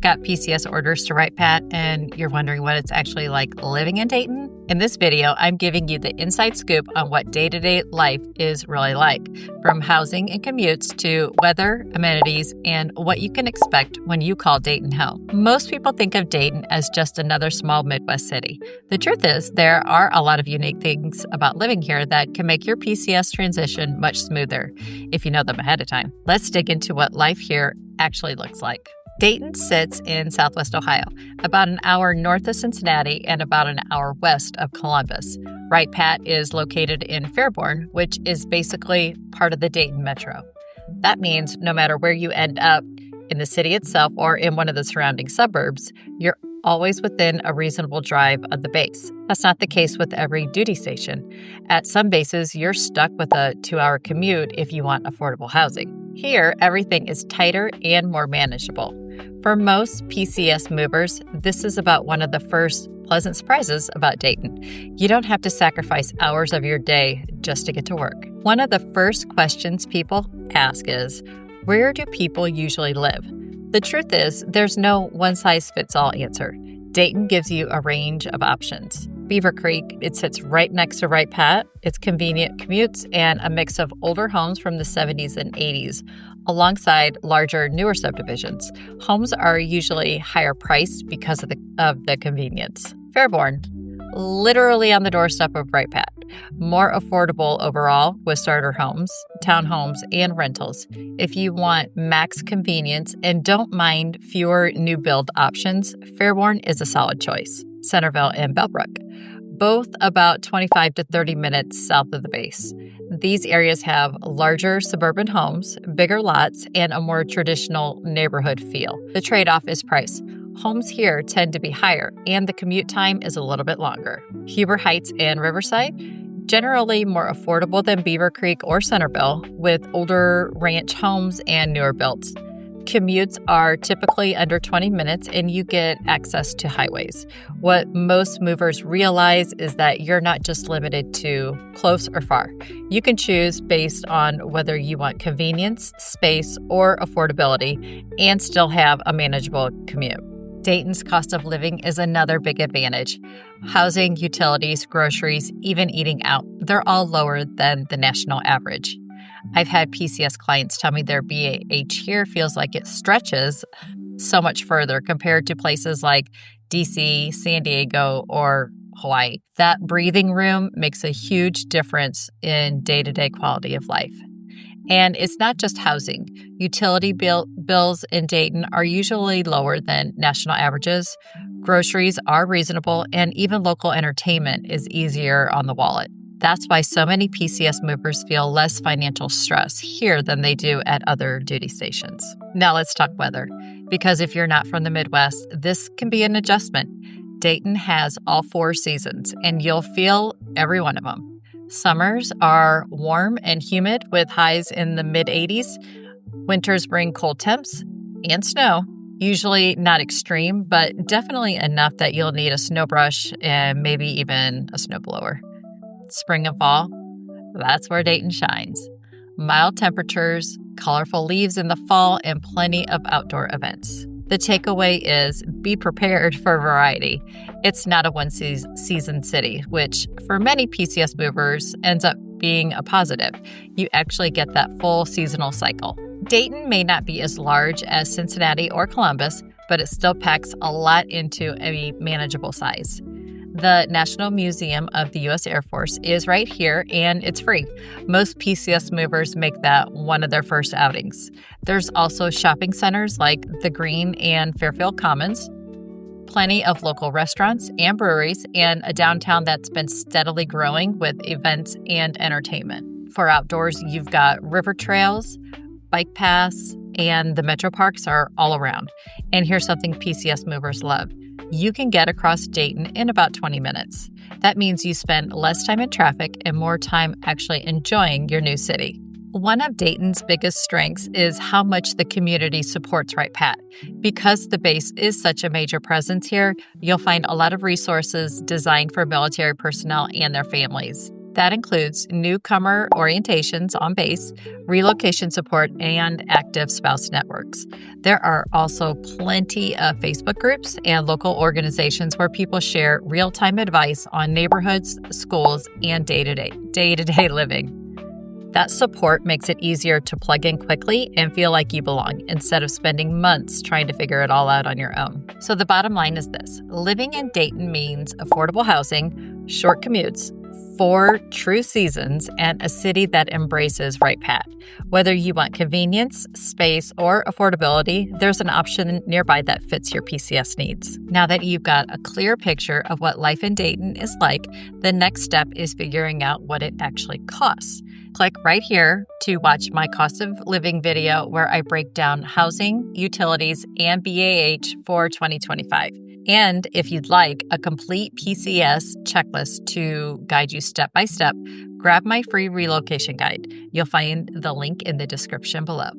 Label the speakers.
Speaker 1: Got PCS orders to Wright-Patt and you're wondering what it's actually like living in Dayton? In this video, I'm giving you the inside scoop on what day-to-day life is really like, from housing and commutes to weather, amenities, and what you can expect when you call Dayton home. Most people think of Dayton as just another small Midwest city. The truth is, there are a lot of unique things about living here that can make your PCS transition much smoother if you know them ahead of time. Let's dig into what life here actually looks like. Dayton sits in southwest Ohio, about an hour north of Cincinnati and about an hour west of Columbus. Wright-Patt is located in Fairborn, which is basically part of the Dayton metro. That means no matter where you end up in the city itself or in one of the surrounding suburbs, you're always within a reasonable drive of the base. That's not the case with every duty station. At some bases, you're stuck with a 2-hour commute if you want affordable housing. Here, everything is tighter and more manageable. For most PCS movers, this is about one of the first pleasant surprises about Dayton. You don't have to sacrifice hours of your day just to get to work. One of the first questions people ask is, where do people usually live? The truth is, there's no one-size-fits-all answer. Dayton gives you a range of options. Beaver Creek, it sits right next to Wright-Patt. It's convenient commutes and a mix of older homes from the 70s and 80s, alongside larger, newer subdivisions. Homes are usually higher priced because of the convenience. Fairborn, literally on the doorstep of Wright-Patt. More affordable overall with starter homes, townhomes, and rentals. If you want max convenience and don't mind fewer new build options, Fairborn is a solid choice. Centerville and Bellbrook, both about 25 to 30 minutes south of the base. These areas have larger suburban homes, bigger lots, and a more traditional neighborhood feel. The trade-off is price. Homes here tend to be higher, and the commute time is a little bit longer. Huber Heights and Riverside, generally more affordable than Beaver Creek or Centerville, with older ranch homes and newer builds. Commutes are typically under 20 minutes and you get access to highways. What most movers realize is that you're not just limited to close or far. You can choose based on whether you want convenience, space, or affordability and still have a manageable commute. Dayton's cost of living is another big advantage. Housing, utilities, groceries, even eating out, they're all lower than the national average. I've had PCS clients tell me their BAH here feels like it stretches so much further compared to places like DC, San Diego, or Hawaii. That breathing room makes a huge difference in day-to-day quality of life. And it's not just housing. Utility bills in Dayton are usually lower than national averages. Groceries are reasonable, and even local entertainment is easier on the wallet. That's why so many PCS movers feel less financial stress here than they do at other duty stations. Now let's talk weather, because if you're not from the Midwest, this can be an adjustment. Dayton has all 4 seasons, and you'll feel every one of them. Summers are warm and humid with highs in the mid-80s. Winters bring cold temps and snow, usually not extreme, but definitely enough that you'll need a snow brush and maybe even a snowblower. Spring and fall, that's where Dayton shines. Mild temperatures, colorful leaves in the fall, and plenty of outdoor events. The takeaway is be prepared for variety. It's not a one-season city, which for many PCS movers ends up being a positive. You actually get that full seasonal cycle. Dayton may not be as large as Cincinnati or Columbus, but it still packs a lot into a manageable size. The National Museum of the U.S. Air Force is right here, and it's free. Most PCS movers make that one of their first outings. There's also shopping centers like the Green and Fairfield Commons, plenty of local restaurants and breweries, and a downtown that's been steadily growing with events and entertainment. For outdoors, you've got river trails, bike paths, and the metro parks are all around. And here's something PCS movers love. You can get across Dayton in about 20 minutes. That means you spend less time in traffic and more time actually enjoying your new city. One of Dayton's biggest strengths is how much the community supports Wright-Patt. Because the base is such a major presence here, you'll find a lot of resources designed for military personnel and their families. That includes newcomer orientations on base, relocation support, and active spouse networks. There are also plenty of Facebook groups and local organizations where people share real-time advice on neighborhoods, schools, and day-to-day living. That support makes it easier to plug in quickly and feel like you belong instead of spending months trying to figure it all out on your own. So the bottom line is this: living in Dayton means affordable housing, short commutes, 4 true seasons, and a city that embraces Wright-Patt. Whether you want convenience, space, or affordability, there's an option nearby that fits your PCS needs. Now that you've got a clear picture of what life in Dayton is like, the next step is figuring out what it actually costs. Click right here to watch my cost of living video where I break down housing, utilities, and BAH for 2025. And if you'd like a complete PCS checklist to guide you step by step, grab my free relocation guide. You'll find the link in the description below.